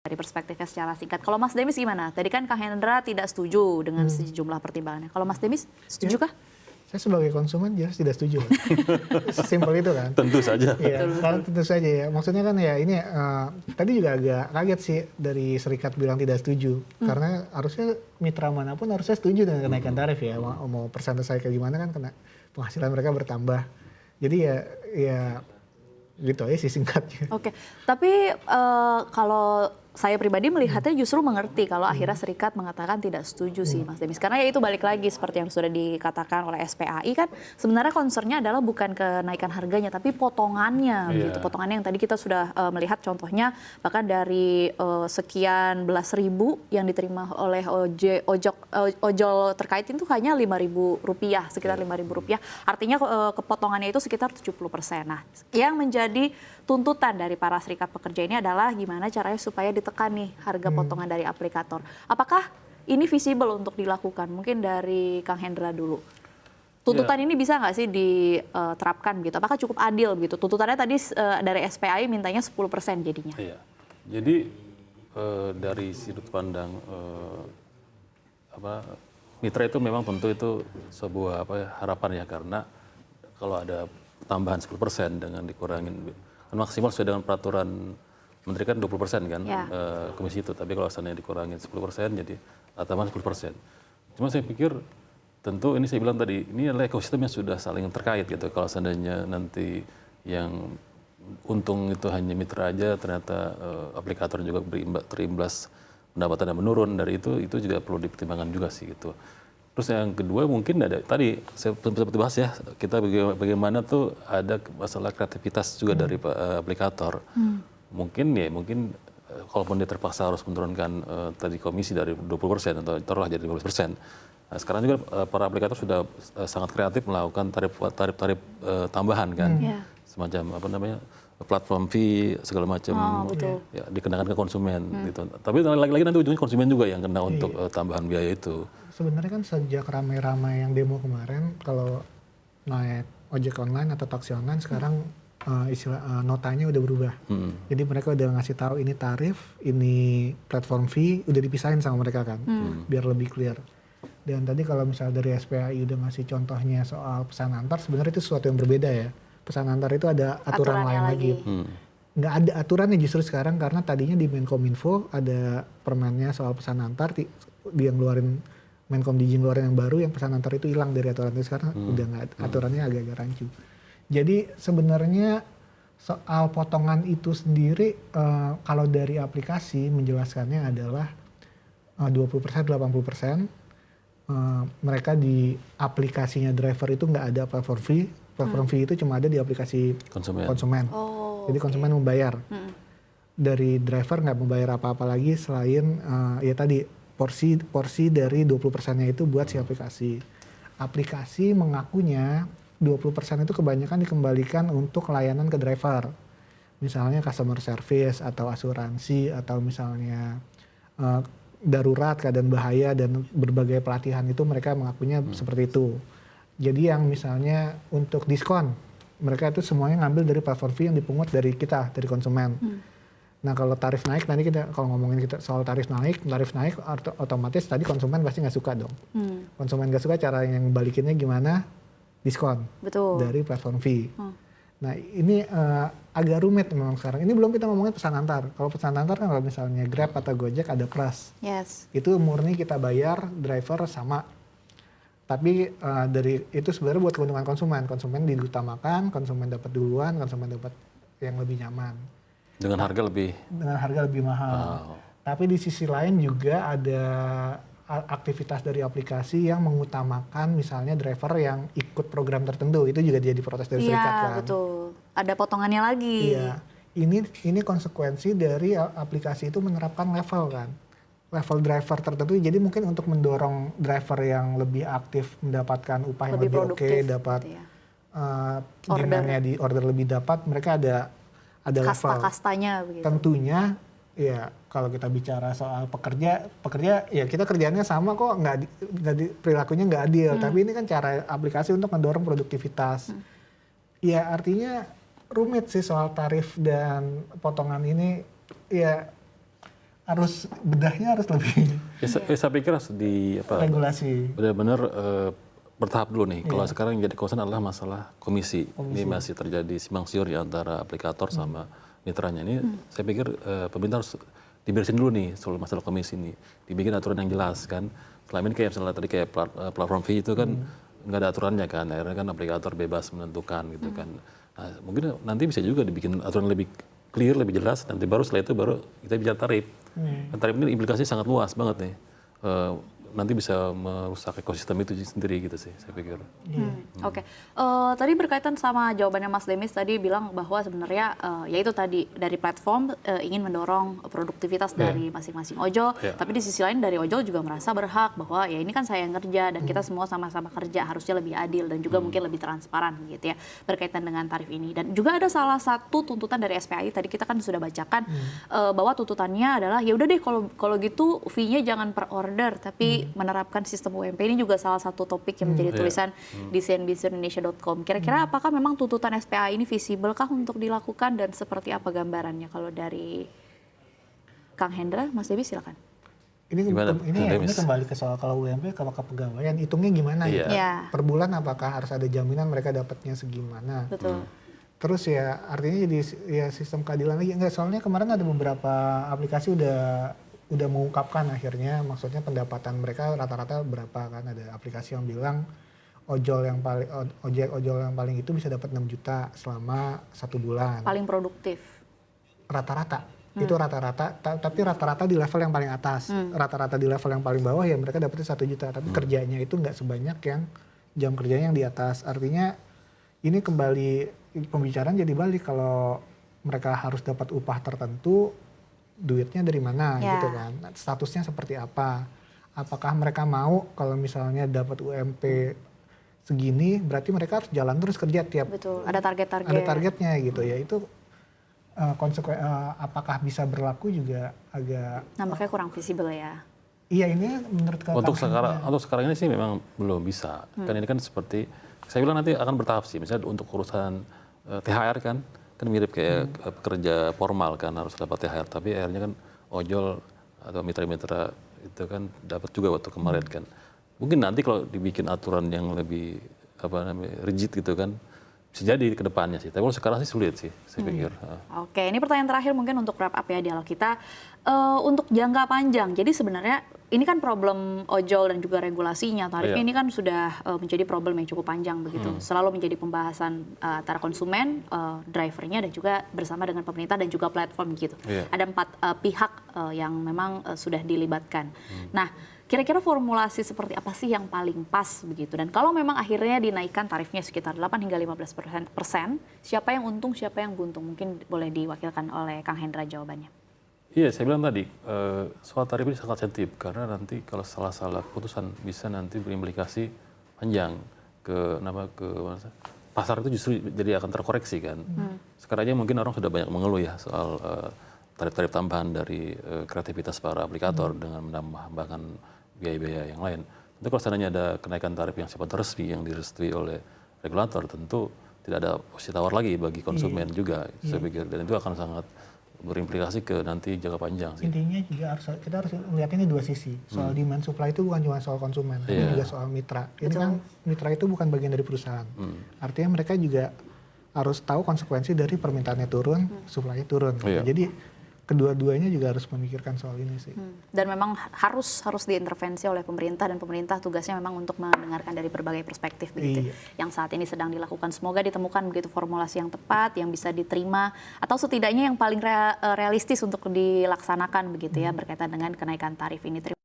dari perspektifnya secara singkat. Kalau Mas Demis gimana? Tadi kan Kang Hendra tidak setuju dengan sejumlah pertimbangannya. Kalau Mas Demis setuju kah? Saya sebagai konsumen jelas tidak setuju. Simpel itu kan. Tentu saja. Iya, karena tentu saja ya. Maksudnya kan ya ini tadi juga agak kaget sih dari serikat bilang tidak setuju. Karena harusnya mitra manapun harusnya setuju dengan kenaikan tarif ya. Mau persentase kayak gimana kan kena penghasilan mereka bertambah. Jadi ya gitu aja sih singkatnya. Oke, tapi kalau saya pribadi melihatnya justru mengerti kalau akhirnya serikat mengatakan tidak setuju sih Mas Demis. Karena ya itu balik lagi seperti yang sudah dikatakan oleh SPAI kan sebenarnya concernnya adalah bukan kenaikan harganya tapi potongannya gitu. Potongannya yang tadi kita sudah melihat contohnya bahkan dari sekian belas ribu yang diterima oleh ojol terkait itu hanya Rp5.000, sekitar Rp5.000. Artinya kepotongannya itu sekitar 70%. Nah, yang menjadi tuntutan dari para serikat pekerja ini adalah gimana caranya supaya ditekan nih harga potongan dari aplikator. Apakah ini visible untuk dilakukan? Mungkin dari Kang Hendra dulu. Tuntutan ini bisa nggak sih diterapkan gitu? Apakah cukup adil gitu? Tuntutannya tadi dari SPAI mintanya 10% jadinya. Iya. Jadi dari sudut pandang mitra itu memang tentu itu sebuah harapan ya, karena kalau ada tambahan 10% dengan dikurangin maksimal sesuai dengan peraturan Menteri kan 20% kan komisi itu, tapi kalau seandainya dikurangin 10% jadi tambahan 10%. Cuma saya pikir tentu ini saya bilang tadi ini adalah ekosistem yang sudah saling terkait gitu. Kalau seandainya nanti yang untung itu hanya mitra aja, ternyata aplikator juga terimbas pendapatan yang menurun dari itu juga perlu dipertimbangkan juga sih gitu. Terus yang kedua mungkin ada tadi saya sempat bahas ya, kita bagaimana tuh ada masalah kreativitas juga dari aplikator. Mungkin kalaupun dia terpaksa harus menurunkan tadi komisi dari 20% atau taruhlah jadi 15%. Nah, sekarang juga para aplikator sudah sangat kreatif melakukan tarif tambahan kan. Semacam platform fee segala macam ya, dikenakan ke konsumen gitu. Tapi lagi-lagi nanti ujungnya konsumen juga yang kena untuk tambahan biaya itu. Sebenarnya kan sejak ramai-ramai yang demo kemarin, kalau naik ojek online atau taksi online sekarang notanya udah berubah. Jadi mereka udah ngasih tahu ini tarif, ini platform fee, udah dipisahin sama mereka kan, biar lebih clear. Dan tadi kalau misalnya dari SPAI udah ngasih contohnya soal pesan antar, sebenarnya itu sesuatu yang berbeda ya. Pesan antar itu ada aturan lain lagi. Nggak ada aturannya justru sekarang, karena tadinya di Menkominfo ada permennya soal pesan antar, dia ngeluarin Menkom Digi ngeluarin yang baru, yang pesan antar itu hilang dari aturan itu. Sekarang udah nggak, aturannya agak-agak rancu. Jadi sebenarnya soal potongan itu sendiri kalau dari aplikasi menjelaskannya adalah 20%, 80%. Mereka di aplikasinya driver itu nggak ada platform fee. Platform fee itu cuma ada di aplikasi konsumen. Jadi konsumen membayar. Dari driver nggak membayar apa-apa lagi selain ya tadi porsi dari 20%-nya itu buat si aplikasi. Aplikasi mengakunya 20% itu kebanyakan dikembalikan untuk layanan ke driver. Misalnya customer service atau asuransi atau misalnya darurat, keadaan bahaya dan berbagai pelatihan itu mereka mengakunya seperti itu. Jadi yang misalnya untuk diskon, mereka itu semuanya ngambil dari platform fee yang dipungut dari kita, dari konsumen. Nah kalau tarif naik, nanti kita kalau ngomongin kita soal tarif naik otomatis tadi konsumen pasti nggak suka dong. Konsumen nggak suka, cara yang balikinnya gimana? Diskon. Betul. Dari platform fee. Nah ini agak rumit memang sekarang. Ini belum kita ngomongin pesan antar. Kalau pesan antar kan kalau misalnya Grab atau Gojek ada plus. Itu murni kita bayar, driver sama. Tapi dari itu sebenarnya buat keuntungan konsumen. Konsumen diutamakan, konsumen dapat duluan, konsumen dapat yang lebih nyaman. Dengan harga lebih mahal. Tapi di sisi lain juga ada aktivitas dari aplikasi yang mengutamakan misalnya driver yang ikut program tertentu. Itu juga jadi protes dari serikat kan. Iya betul. Ada potongannya lagi. Iya. Ini konsekuensi dari aplikasi itu menerapkan level kan. Level driver tertentu. Jadi mungkin untuk mendorong driver yang lebih aktif mendapatkan upah yang lebih oke, dapat gitu ya. Demand-nya di order lebih dapat, mereka ada kasta-kastanya begitu. Tentunya ya kalau kita bicara soal pekerja ya kita kerjaannya sama kok, perilakunya nggak adil. Tapi ini kan cara aplikasi untuk mendorong produktivitas. Ya artinya rumit sih soal tarif dan potongan ini. Ya bedahnya harus lebih Saya pikir harus regulasi. benar-benar bertahap dulu nih. Kalau sekarang yang jadi concern adalah masalah komisi. Ini masih terjadi simpang siur di antara aplikator sama mitranya. Ini saya pikir pemerintah harus diberesin dulu nih soal masalah komisi ini. Dibikin aturan yang jelas kan. Selama ini kayak misalnya tadi kayak platform fee itu kan nggak ada aturannya kan. Akhirnya kan aplikator bebas menentukan gitu kan. Nah, mungkin nanti bisa juga dibikin aturan lebih clear, lebih jelas. Nanti setelah itu baru kita bicara tarif. Tarif ini implikasinya sangat luas banget nih. Nanti bisa merusak ekosistem itu sendiri gitu sih, saya pikir. Oke. Tadi berkaitan sama jawabannya Mas Demis tadi bilang bahwa sebenarnya ya itu tadi dari platform ingin mendorong produktivitas dari masing-masing ojol, tapi di sisi lain dari ojol juga merasa berhak bahwa ya ini kan saya yang kerja dan kita semua sama-sama kerja, harusnya lebih adil dan juga mungkin lebih transparan gitu ya berkaitan dengan tarif ini. Dan juga ada salah satu tuntutan dari SPAI tadi kita kan sudah bacakan bahwa tuntutannya adalah ya udah deh kalau gitu fee-nya jangan per order tapi menerapkan sistem UMP. Ini juga salah satu topik yang menjadi tulisan di cnbcindonesia.com. Kira-kira apakah memang tuntutan SPA ini visible kah untuk dilakukan dan seperti apa gambarannya kalau dari Kang Hendra, Mas Dewi silakan. Ini kembali ke soal kalau UMP kalau kepegawaian hitungnya gimana ya? Per bulan apakah harus ada jaminan mereka dapatnya segimana? Betul. Terus ya artinya jadi ya sistem keadilan lagi enggak, soalnya kemarin ada beberapa aplikasi udah mengungkapkan akhirnya maksudnya pendapatan mereka rata-rata berapa kan, ada aplikasi yang bilang ojol yang paling itu bisa dapat 6 juta selama 1 bulan. Paling produktif. Rata-rata. Itu rata-rata, tapi rata-rata di level yang paling atas. Rata-rata di level yang paling bawah ya mereka dapatnya 1 juta, tapi kerjanya itu nggak sebanyak yang jam kerjanya yang di atas. Artinya ini kembali pembicaraan jadi balik, kalau mereka harus dapat upah tertentu, duitnya dari mana gitu kan, statusnya seperti apa, apakah mereka mau kalau misalnya dapat UMP segini berarti mereka harus jalan terus kerja tiap. Betul, ada target-target. Ada targetnya gitu ya, itu apakah bisa berlaku juga agak nampaknya kurang visible ya. Iya, ini menurut untuk sekarang ini sih memang belum bisa. Kan ini kan seperti saya bilang nanti akan bertahap sih, misalnya untuk urusan THR kan mirip kayak pekerja formal kan harus dapat THR, tapi akhirnya kan ojol atau mitra-mitra itu kan dapat juga waktu kemarin kan. Mungkin nanti kalau dibikin aturan yang lebih rigid gitu kan bisa jadi ke depannya sih. Tapi kalau sekarang sih sulit sih saya pikir. Oke, ini pertanyaan terakhir mungkin untuk wrap up ya dialog kita. Untuk jangka panjang, jadi sebenarnya ini kan problem ojol dan juga regulasinya, tarifnya ini kan sudah menjadi problem yang cukup panjang begitu. Selalu menjadi pembahasan antara konsumen, drivernya dan juga bersama dengan pemerintah dan juga platform gitu. Ada 4 pihak yang memang sudah dilibatkan. Nah, kira-kira formulasi seperti apa sih yang paling pas begitu? Dan kalau memang akhirnya dinaikkan tarifnya sekitar 8 hingga 15%, siapa yang untung, siapa yang buntung? Mungkin boleh diwakilkan oleh Kang Hendra jawabannya. Iya, saya bilang tadi soal tarif ini sangat sensitif karena nanti kalau salah keputusan bisa nanti berimplikasi panjang ke pasar itu justru jadi akan terkoreksi kan. Sekarang aja mungkin orang sudah banyak mengeluh ya soal tarif-tarif tambahan dari kreativitas para aplikator dengan menambahkan biaya-biaya yang lain. Tentu kalau seandainya ada kenaikan tarif yang sifat resmi yang direstui oleh regulator, tentu tidak ada posisi tawar lagi bagi konsumen juga, saya pikir, dan itu akan sangat berimplikasi ke nanti jangka panjang sih. Intinya juga kita harus melihat ini dua sisi. Soal demand supply itu bukan cuma soal konsumen, tapi juga soal mitra. Ini kan mitra itu bukan bagian dari perusahaan. Artinya mereka juga harus tahu konsekuensi dari permintaannya turun, supply-nya turun. Jadi kedua-duanya juga harus memikirkan soal ini sih. Dan memang harus diintervensi oleh pemerintah, dan pemerintah tugasnya memang untuk mendengarkan dari berbagai perspektif begitu. Yang saat ini sedang dilakukan, semoga ditemukan begitu formulasi yang tepat yang bisa diterima atau setidaknya yang paling realistis untuk dilaksanakan begitu ya berkaitan dengan kenaikan tarif ini.